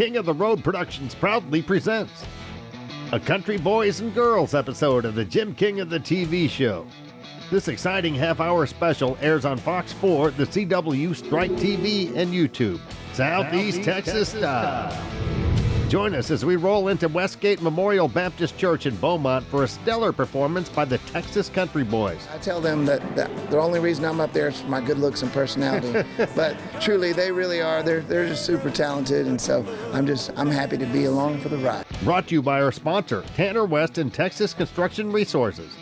King of the Road Productions proudly presents a Country Boys and Girls episode of the Jim King of the TV show. This exciting half-hour special airs on Fox 4, the CW, Strike TV, and YouTube. Southeast Texas style. Join us as we roll into Westgate Memorial Baptist Church in Beaumont for a stellar performance by the Texas Country Boys. I tell them that the only reason I'm up there is for my good looks and personality. But truly, they really are. They're just super talented, and so I'm happy to be along for the ride. Brought to you by our sponsor, Tanner West and Texas Construction Resources.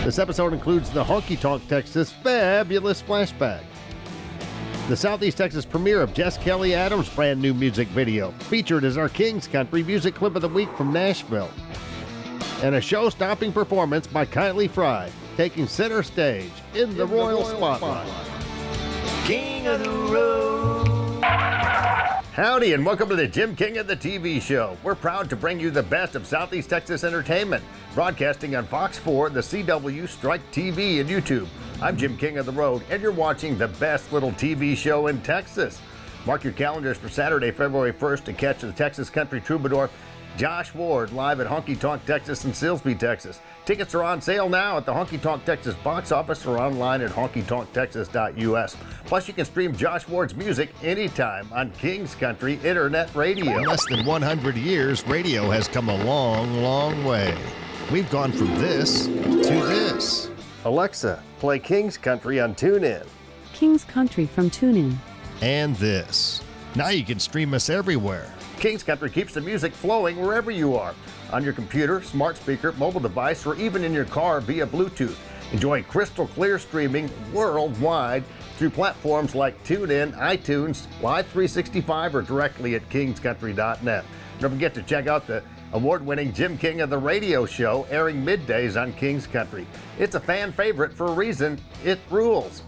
This episode includes the Honky Tonk Texas Fabulous Flashback, the Southeast Texas premiere of Jess Kelly Adams' brand new music video, featured as our King's Country Music Clip of the Week from Nashville, and a show-stopping performance by Kylie Fry, taking center stage in the Royal Spotlight. King of the Road. Howdy, and welcome to the Jim King of the TV show. We're proud to bring you the best of Southeast Texas entertainment, broadcasting on Fox 4, the CW, Strike TV, and YouTube. I'm Jim King of the Road, and you're watching the best little TV show in Texas. Mark your calendars for Saturday, February 1st to catch the Texas Country Troubadour Josh Ward live at Honky Tonk Texas in Silsbee, Texas. Tickets are on sale now at the Honky Tonk Texas box office or online at honkytonktexas.us. Plus, you can stream Josh Ward's music anytime on King's Country Internet Radio. In less than 100 years, radio has come a long, long way. We've gone from this to this. Alexa, play King's Country on TuneIn. King's Country from TuneIn. And this. Now you can stream us everywhere. King's Country keeps the music flowing wherever you are. On your computer, smart speaker, mobile device, or even in your car via Bluetooth. Enjoy crystal clear streaming worldwide through platforms like TuneIn, iTunes, Live 365, or directly at kingscountry.net. Don't forget to check out the award-winning Jim King of the Radio show, airing middays on King's Country. It's a fan favorite for a reason. It rules.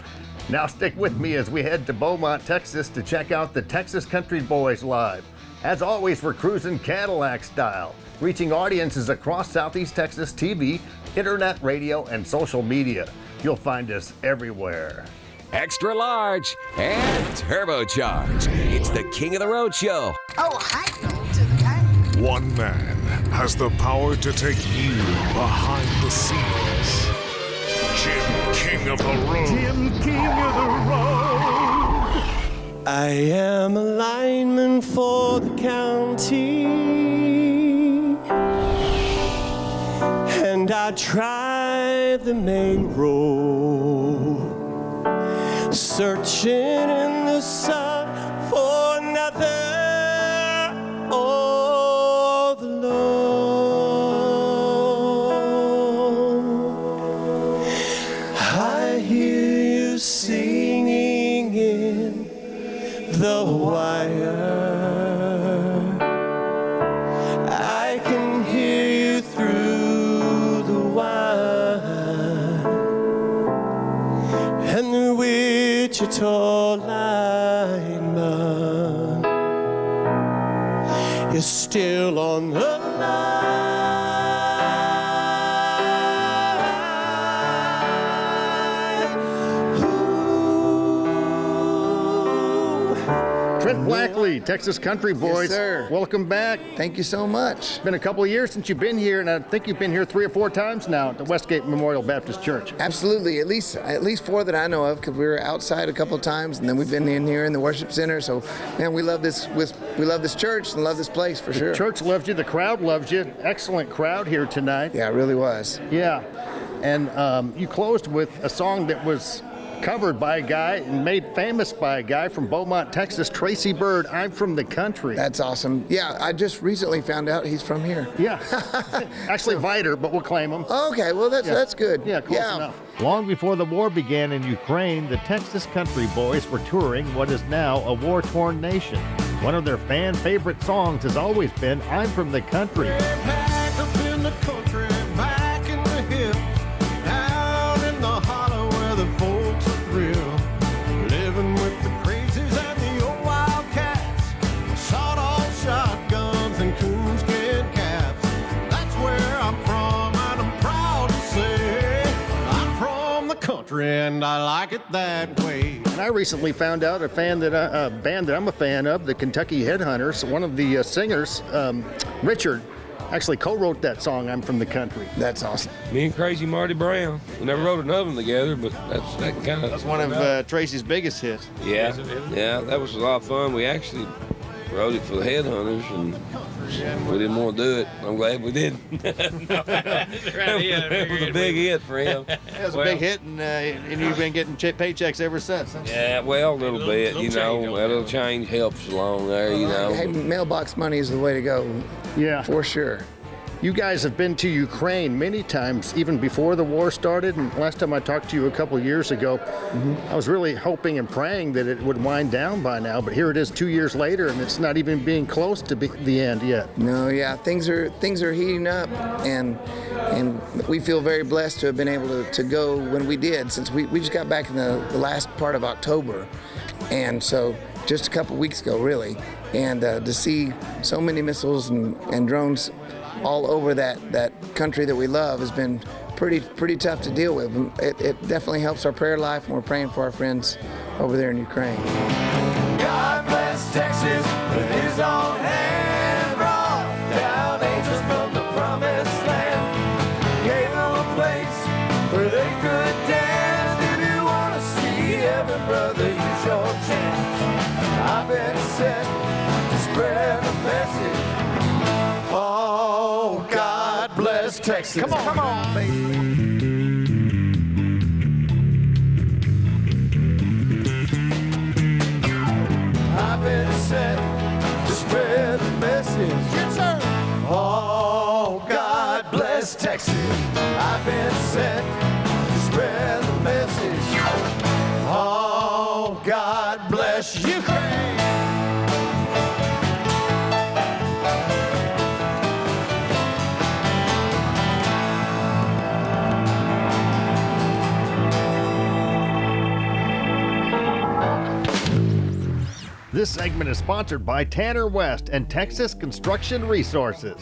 Now stick with me as we head to Beaumont, Texas to check out the Texas Country Boys live. As always, we're cruising Cadillac style, reaching audiences across Southeast Texas TV, internet radio, and social media. You'll find us everywhere. Extra large and turbocharged. It's the King of the Road show. Oh, hi, to the One man has the power to take you behind the scenes. Jim King of the Road. Jim King of the Road. I am a lineman for the county, and I drive the main road, searching in the sun for another. Oh, the Lord. I hear you singing in the wire. I can hear you through the wire, and the Wichita lineman is still on the line. Trent Blackley, Texas Country Boys. Yes, sir. Welcome back. Thank you so much. It's been a couple of years since you've been here, and I think you've been here 3 or 4 times now at the Westgate Memorial Baptist Church. Absolutely, at least 4 that I know of, because we were outside a couple of times, and then we've been in here in the worship center. So, man, we love this church and love this place for sure. Church loves you. The crowd loves you. Excellent crowd here tonight. Yeah, it really was. Yeah. And you closed with a song that was covered by a guy and made famous by a guy from Beaumont, Texas, Tracy Byrd, I'm From the Country. That's awesome. Yeah, I just recently found out he's from here. Yeah. Actually, Viter, but we'll claim him. Okay, well, that's good. Yeah, close enough. Long before the war began in Ukraine, the Texas Country Boys were touring what is now a war-torn nation. One of their fan favorite songs has always been I'm From the Country. Back up in the country, back in the hills, down in the hollow where the folks are real, living with the crazies and the old wildcats, sawed-off shotguns and coonskin caps. That's where I'm from, and I'm proud to say I'm from the country. country, and I like it that way. And I recently found out a band that I'm a fan of, the Kentucky Headhunters. One of the singers, Richard, actually co-wrote that song, "I'm from the Country." That's awesome. Me and Crazy Marty Brown. We never wrote another one together, but that's one of Tracy's biggest hits. Yeah, that was a lot of fun. We actually wrote it for the Headhunters, and we didn't want to do it. I'm glad we didn't. It was a big hit for him. It was a big hit, and you've been getting paychecks ever since. Huh? Yeah, well, a little bit, you know. A little change helps along there, you know. Hey, mailbox money is the way to go. Yeah. For sure. You guys have been to Ukraine many times, even before the war started. And last time I talked to you a couple of years ago, I was really hoping and praying that it would wind down by now. But here it is 2 years later, and it's not even being close to the end yet. No, yeah, things are heating up, and we feel very blessed to have been able to go when we did, since we just got back in the last part of October, and so just a couple weeks ago, really, and to see so many missiles and drones all over that country that we love has been pretty tough to deal with. It definitely helps our prayer life, and we're praying for our friends over there in Ukraine. God bless Texas with his own hand, brought down angels from the promised land, gave them a place where they could dance. If you want to see heaven, brother, use your chance. I've been sent to spread the message. Oh, God bless Texas. Come on, baby. I've been sent to spread the message. Yes, sir. Oh, God bless Texas. I've been sent to spread the message. Oh, God bless Ukraine. This segment is sponsored by Tanner West and Texas Construction Resources.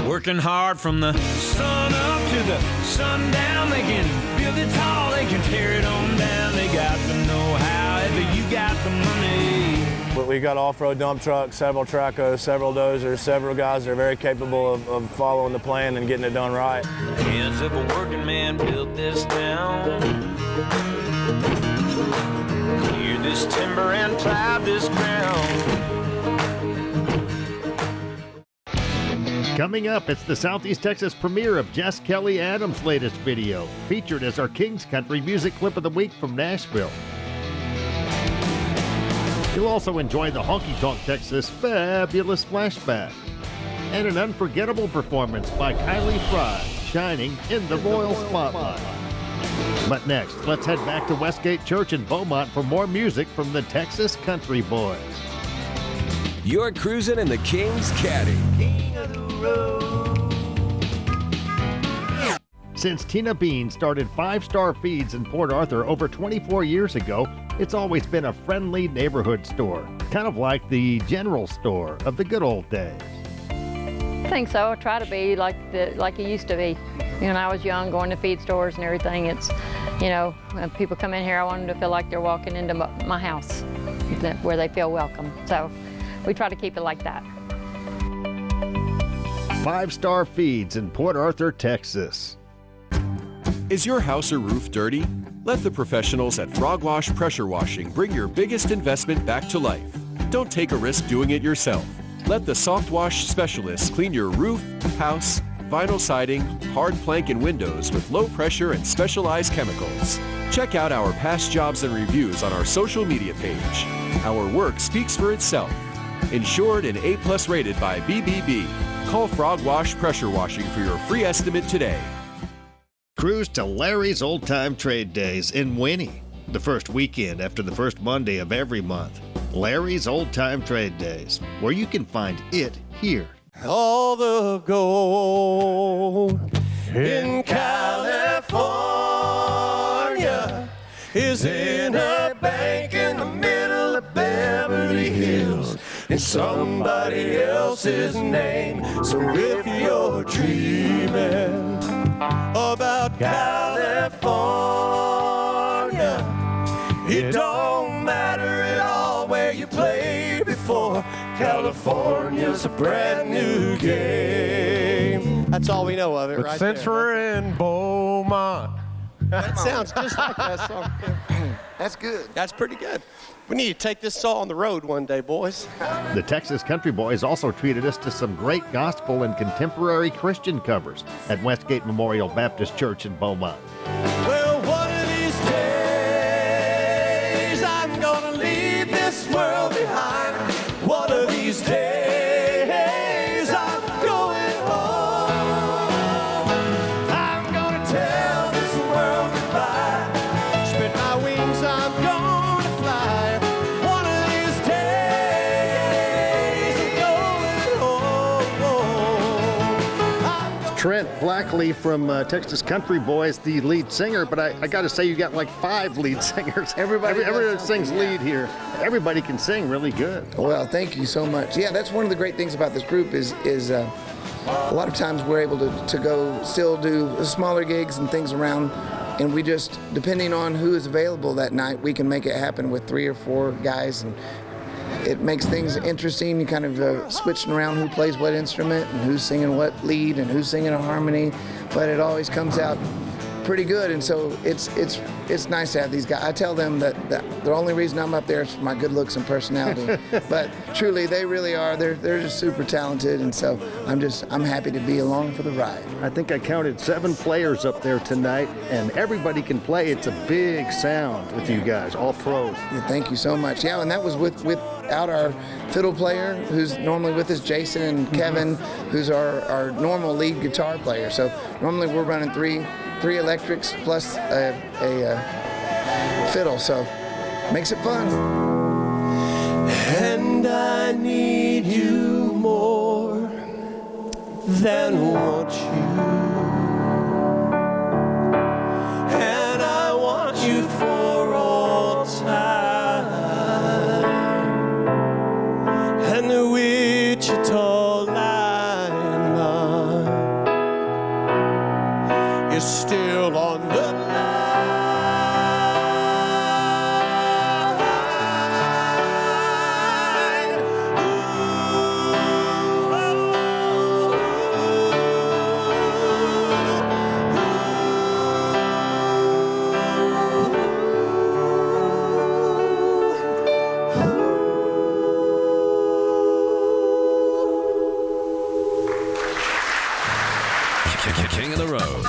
Working hard from the sun up to the sundown. They can build it tall, they can tear it on down. They got the know-how, if you got the money. But we got off-road dump trucks, several tracos, several dozers, several guys that are very capable of following the plan and getting it done right. The hands of a working man built this town. Clear this timber and plow this ground. Coming up, it's the Southeast Texas premiere of Jess Kelly Adams' latest video, featured as our King's Country Music Clip of the Week from Nashville. You'll also enjoy the Honky Tonk Texas Fabulous Flashback and an unforgettable performance by Kylie Fry, shining in the royal spotlight. But next, let's head back to Westgate Church in Beaumont for more music from the Texas Country Boys. You're cruising in the King's Caddy. King of the road. Since Tina Bean started 5-Star Feeds in Port Arthur over 24 years ago, it's always been a friendly neighborhood store, kind of like the general store of the good old days. I think so. I try to be like it used to be. When I was young, going to feed stores and everything, it's, when people come in here, I want them to feel like they're walking into my house, where they feel welcome. So we try to keep it like that. 5-Star Feeds in Port Arthur, Texas. Is your house or roof dirty? Let the professionals at Frog Wash Pressure Washing bring your biggest investment back to life. Don't take a risk doing it yourself. Let the Soft Wash specialists clean your roof, house, vinyl siding, hard plank, and windows with low pressure and specialized chemicals. Check out our past jobs and reviews on our social media page. Our work speaks for itself. Insured and A+ rated by BBB. Call Frog Wash Pressure Washing for your free estimate today. Cruise to Larry's Old Time Trade Days in Winnie, the first weekend after the first Monday of every month. Larry's Old Time Trade Days, where you can find it here. All the gold in California is in a bank in the middle of Beverly Hills in somebody else's name. So if you're dreaming about California, It don't matter at all where you played before. California's a brand new game. That's all we know of it, But right since there. we're in Beaumont, That sounds just like that song. That's good. That's pretty good. We need to take this song on the road one day, boys. The Texas Country Boys also treated us to some great gospel and contemporary Christian covers at Westgate Memorial Baptist Church in Beaumont. Well, one of these days I'm gonna leave this world behind. One of these days I'm going home. I'm gonna tell this world goodbye. Spread my wings, I'm gonna fly. One of these days I'm going home. Trent Blackley from Texas Country Boys, the lead singer, but I got to say you got like 5 lead singers. Everybody sings lead here. Everybody can sing really good. Well, thank you so much. Yeah, that's one of the great things about this group is a lot of times we're able to go still do smaller gigs and things around, and we just, depending on who is available that night, we can make it happen with 3 or 4 guys, and it makes things interesting. You kind of switching around who plays what instrument and who's singing what lead and who's singing a harmony, but it always comes out pretty good, and so it's nice to have these guys. I tell them that the only reason I'm up there is for my good looks and personality, but truly they really are. They're just super talented, and so I'm happy to be along for the ride. I think I counted 7 players up there tonight, and everybody can play. It's a big sound with you guys, all pros. Yeah, thank you so much. Yeah, and that was without our fiddle player, who's normally with us, Jason, and Kevin, who's our normal lead guitar player. So normally we're running three electrics plus a fiddle, so makes it fun. And I need you more than want you. And I want you for all time. And the Wichita landmine is still on the King of the Road.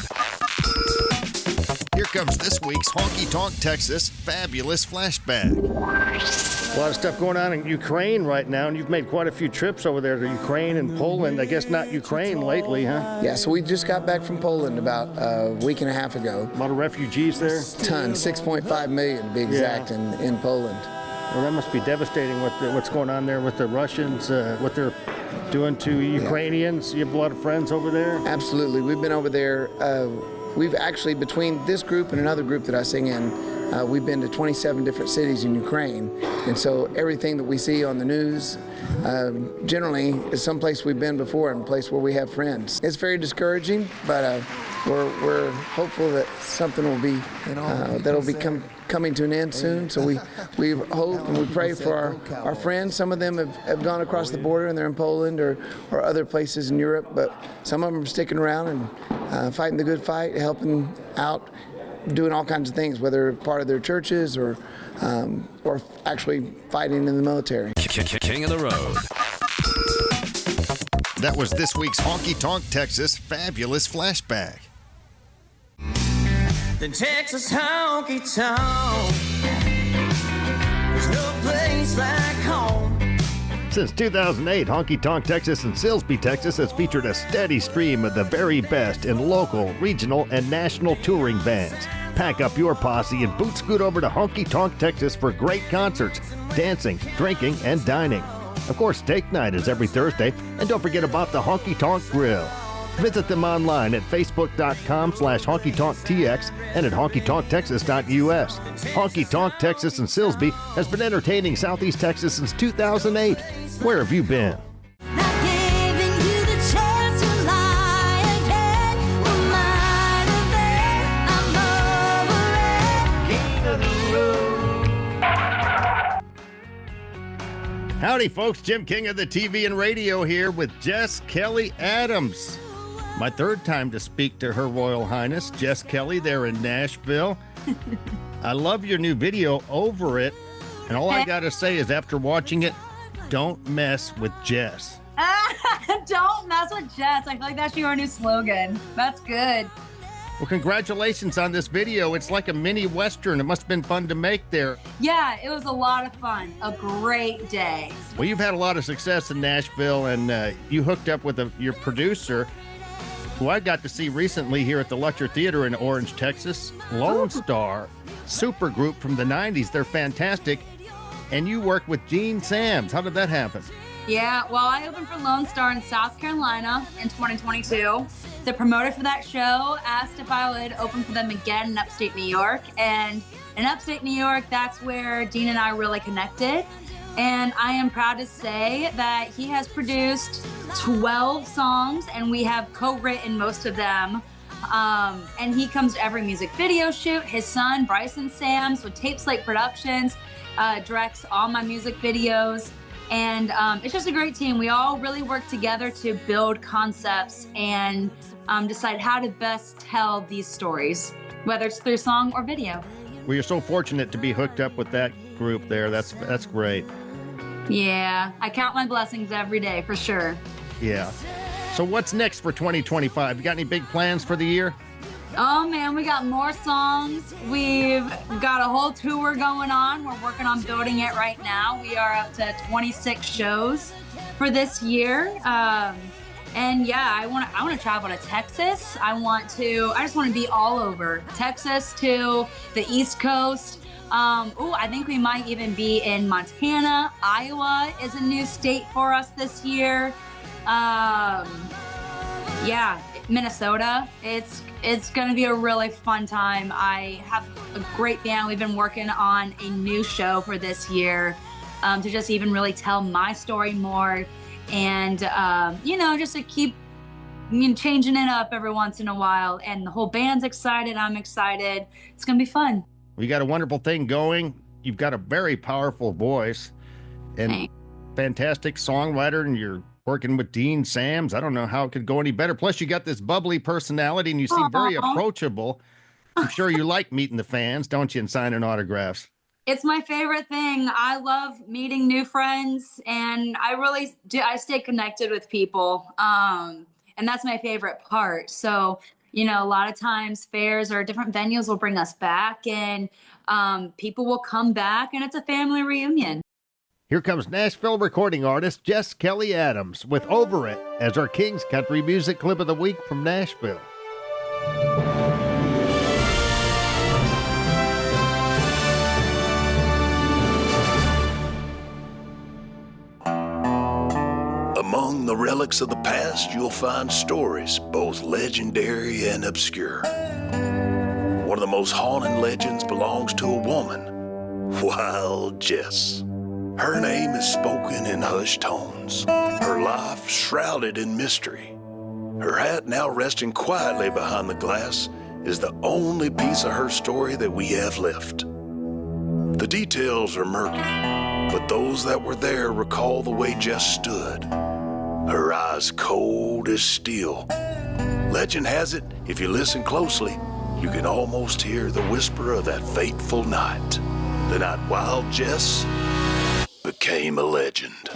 Here comes this week's Honky Tonk Texas Fabulous Flashback. A lot of stuff going on in Ukraine right now, and you've made quite a few trips over there to Ukraine and Poland. I guess not Ukraine lately, huh? Yeah, so we just got back from Poland about a week and a half ago. A lot of refugees there? Tons, 6.5 million to be exact, in Poland. Well, that must be devastating what's going on there with the Russians, what they're doing to Ukrainians. You have a lot of friends over there? Absolutely. We've been over there. We've actually, between this group and another group that I sing in, we've been to 27 different cities in Ukraine. And so everything that we see on the news generally is someplace we've been before and a place where we have friends. It's very discouraging, but we're hopeful that something will be that'll be coming to an end soon. So we hope and we pray for our friends. Some of them have gone across the border and they're in Poland or other places in Europe, but some of them are sticking around and fighting the good fight, helping out, doing all kinds of things, whether part of their churches or actually fighting in the military. King of the Road. That was this week's Honky Tonk Texas Fabulous Flashback. The Texas honky tonk. There's no place like home. Since 2008, Honky Tonk Texas and Silsbee, Texas has featured a steady stream of the very best in local, regional, and national touring bands. Pack up your posse and boot scoot over to Honky Tonk Texas for great concerts, dancing, drinking, and dining. Of course, steak night is every Thursday, and don't forget about the Honky Tonk Grill. Visit them online at facebook.com/honkytonktx and at honkytonktexas.us. Honky Tonk Texas and Silsbee has been entertaining Southeast Texas since 2008. Where have you been? Howdy, folks. Jim King of the TV and radio here with Jess Kelly Adams. My third time to speak to Her Royal Highness, Jess Kelly, there in Nashville. I love your new video, Over It. And all I got to say is after watching it, don't mess with Jess. Don't mess with Jess. I feel like that's your new slogan. That's good. Well, congratulations on this video. It's like a mini Western. It must have been fun to make there. Yeah, it was a lot of fun. A great day. Well, you've had a lot of success in Nashville, and you hooked up with your producer, who I got to see recently here at the Lutcher Theater in Orange, Texas, Lone Star, super group from the 90s. They're fantastic. And you worked with Gene Sams. How did that happen? Yeah, well, I opened for Lone Star in South Carolina in 2022. The promoter for that show asked if I would open for them again in upstate New York. And in upstate New York, that's where Dean and I really connected. And I am proud to say that he has produced 12 songs, and we have co-written most of them. And he comes to every music video shoot. His son, Bryson Sams, with Tape Slate Productions, directs all my music videos. And it's just a great team. We all really work together to build concepts and decide how to best tell these stories, whether it's through song or video. Well, you're so fortunate to be hooked up with that group there. That's great. Yeah, I count my blessings every day for sure. Yeah. So what's next for 2025? You got any big plans for the year? Oh man, we got more songs. We've got a whole tour going on. We're working on building it right now. We are up to 26 shows for this year. And yeah, I want to travel to Texas. I just want to be all over Texas to the East Coast. I think we might even be in Montana. Iowa is a new state for us this year. Yeah, Minnesota. It's going to be a really fun time. I have a great band. We've been working on a new show for this year to just even really tell my story more and, just to keep changing it up every once in a while. And the whole band's excited. I'm excited. It's going to be fun. We got a wonderful thing going. You've got a very powerful voice and fantastic songwriter, and you're working with Dean Sams. I don't know how it could go any better. Plus, you got this bubbly personality, and you seem very approachable. I'm sure you like meeting the fans, don't you, and signing autographs? It's my favorite thing. I love meeting new friends, and I really do. I stay connected with people, and that's my favorite part. So, a lot of times fairs or different venues will bring us back, and people will come back, and it's a family reunion. Here comes Nashville recording artist Jess Kelly Adams with Over It as our King's Country Music Clip of the Week from Nashville. Among the relics of the past, you'll find stories both legendary and obscure. One of the most haunting legends belongs to a woman, Wild Jess. Her name is spoken in hushed tones, her life shrouded in mystery. Her hat, now resting quietly behind the glass, is the only piece of her story that we have left. The details are murky, but those that were there recall the way Jess stood, her eyes cold as steel. Legend has it, if you listen closely, you can almost hear the whisper of that fateful night. The night Wild Jess became a legend.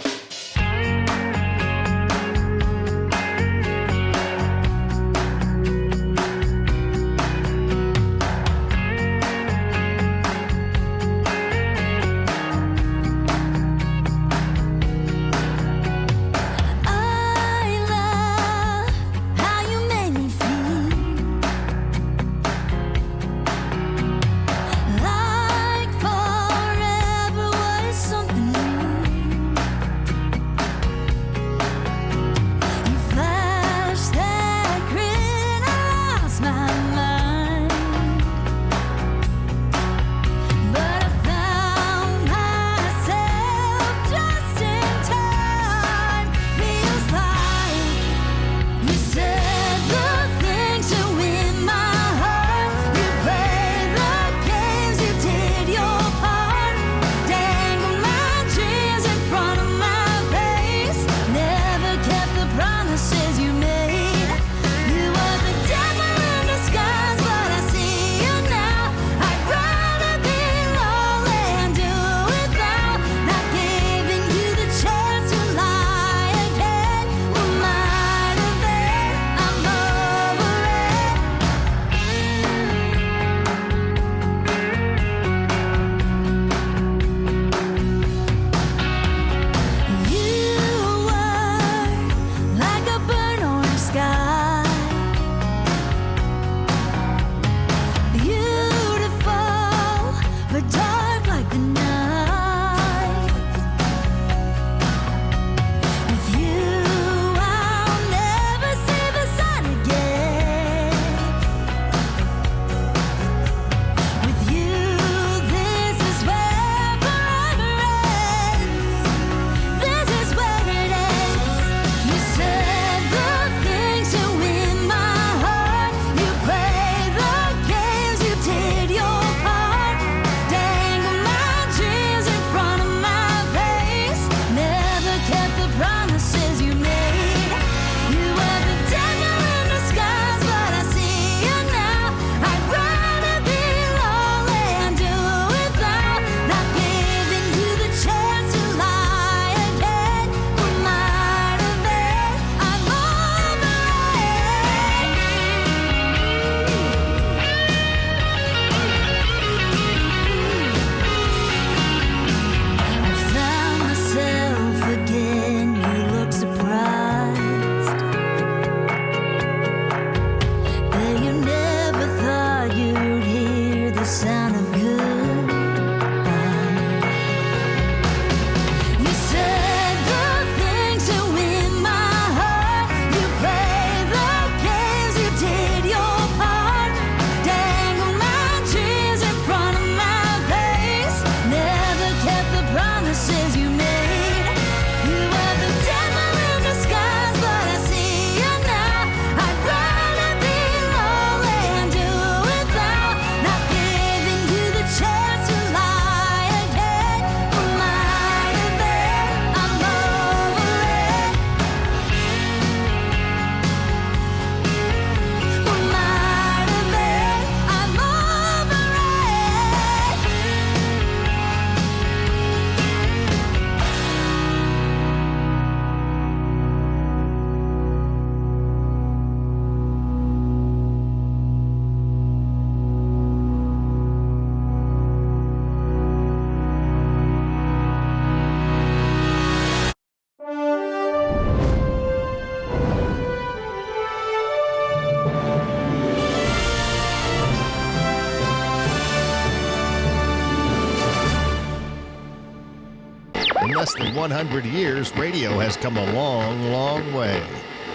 100 years, radio has come a long, long way.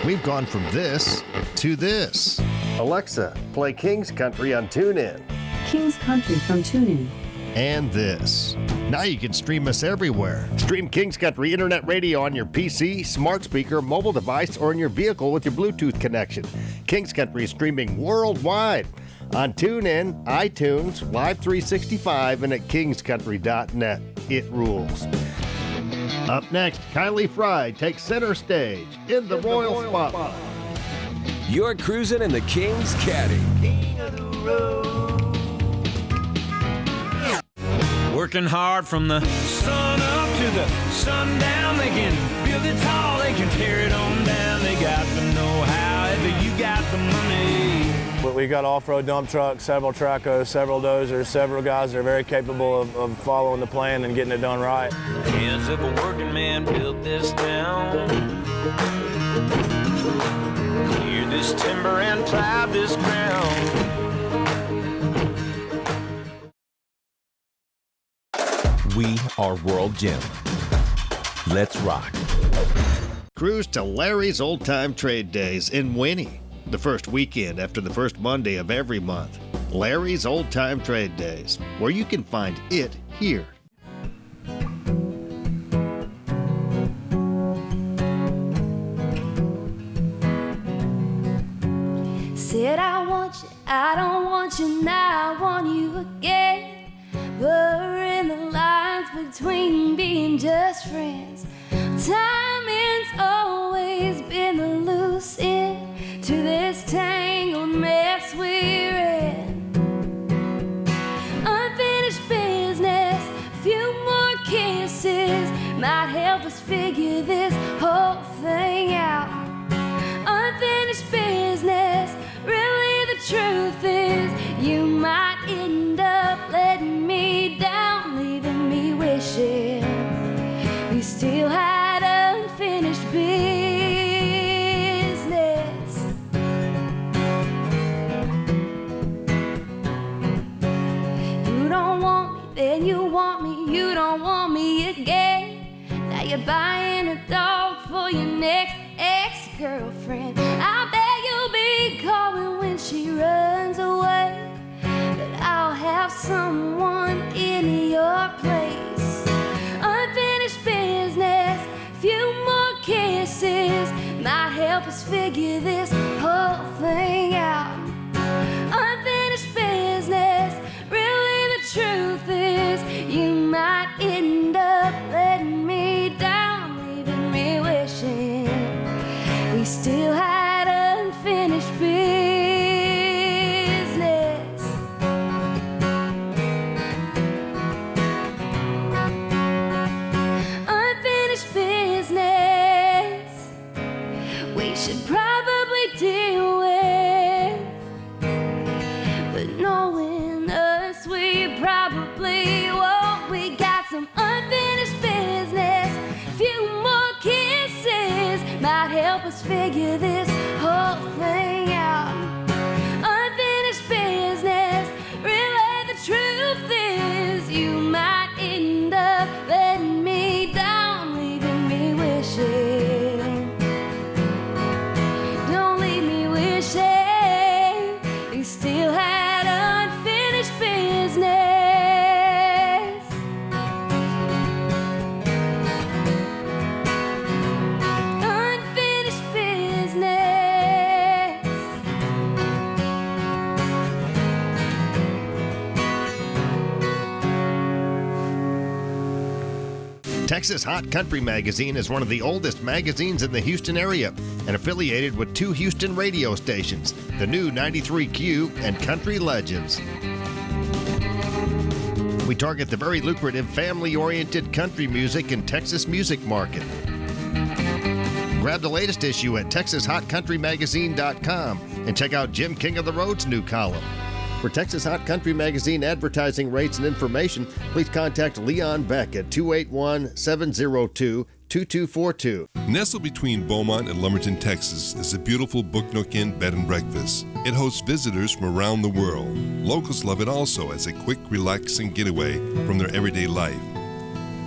We've gone from this to this. Alexa, play King's Country on TuneIn. King's Country from TuneIn. And this. Now you can stream us everywhere. Stream King's Country Internet Radio on your PC, smart speaker, mobile device, or in your vehicle with your Bluetooth connection. King's Country is streaming worldwide on TuneIn, iTunes, Live 365, and at kingscountry.net. It rules. Up next, Kylie Fry takes center stage in the Royal Spotlight. You're cruising in the King's Caddy. King of the road. Working hard from the sun up to the sundown. They can build it tall, they can tear it on down. They got the know-how, if you got the money. We got off-road dump trucks, several tracos, several dozers, several guys that are very capable of following the plan and getting it done right. Hands of a working man built this town. Cleared this timber and plowed this ground. We are World Gym. Let's rock. Cruise to Larry's Old Time Trade Days in Winnie, the first weekend after the first Monday of every month. Larry's Old Time Trade Days, where you can find it here. Said I want you, I don't want you now, I want you again. Blurring the lines between being just friends. Timing's always been the loose end to this tangled mess we're in. Unfinished business, a few more kisses might help us figure this whole thing out. Unfinished business, really the truth is you might end up letting me down, leaving me wishing we still had unfinished business. You don't want me, then you want me, you don't want me again. Now you're buying a dog for your next ex-girlfriend. I bet you'll be calling when she runs away, but I'll have someone in your place. Unfinished business, few more kisses might help us figure this whole thing out. Unfinished business, really the truth is you might end up letting me down, leaving me wishing we still had unfinished business. Unfinished business we should probably deal with, but knowing us we probably won't. We got some unfinished business, few more kisses might help us figure this whole thing out. Unfinished business, really the truth is you might end up letting me down, leaving me wishing. Don't leave me wishing we still had unfinished business. Unfinished business. Texas Hot Country Magazine is one of the oldest magazines in the Houston area and affiliated with 2 Houston radio stations, the new 93Q and Country Legends. We target the very lucrative family-oriented country music and Texas music market. Grab the latest issue at TexasHotCountryMagazine.com and check out Jim King of the Road's new column. For Texas Hot Country Magazine advertising rates and information, please contact Leon Beck at 281-702-2242. Nestled between Beaumont and Lumberton, Texas, is a beautiful Book Nook Inn bed and breakfast. It hosts visitors from around the world. Locals love it also as a quick, relaxing getaway from their everyday life.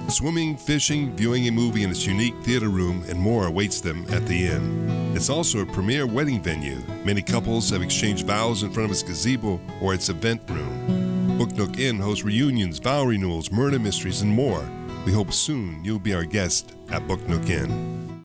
Swimming, fishing, viewing a movie in its unique theater room, and more awaits them at the inn. It's also a premier wedding venue. Many couples have exchanged vows in front of its gazebo or its event room. Book Nook Inn hosts reunions, vow renewals, murder mysteries, and more. We hope soon you'll be our guest at Book Nook Inn.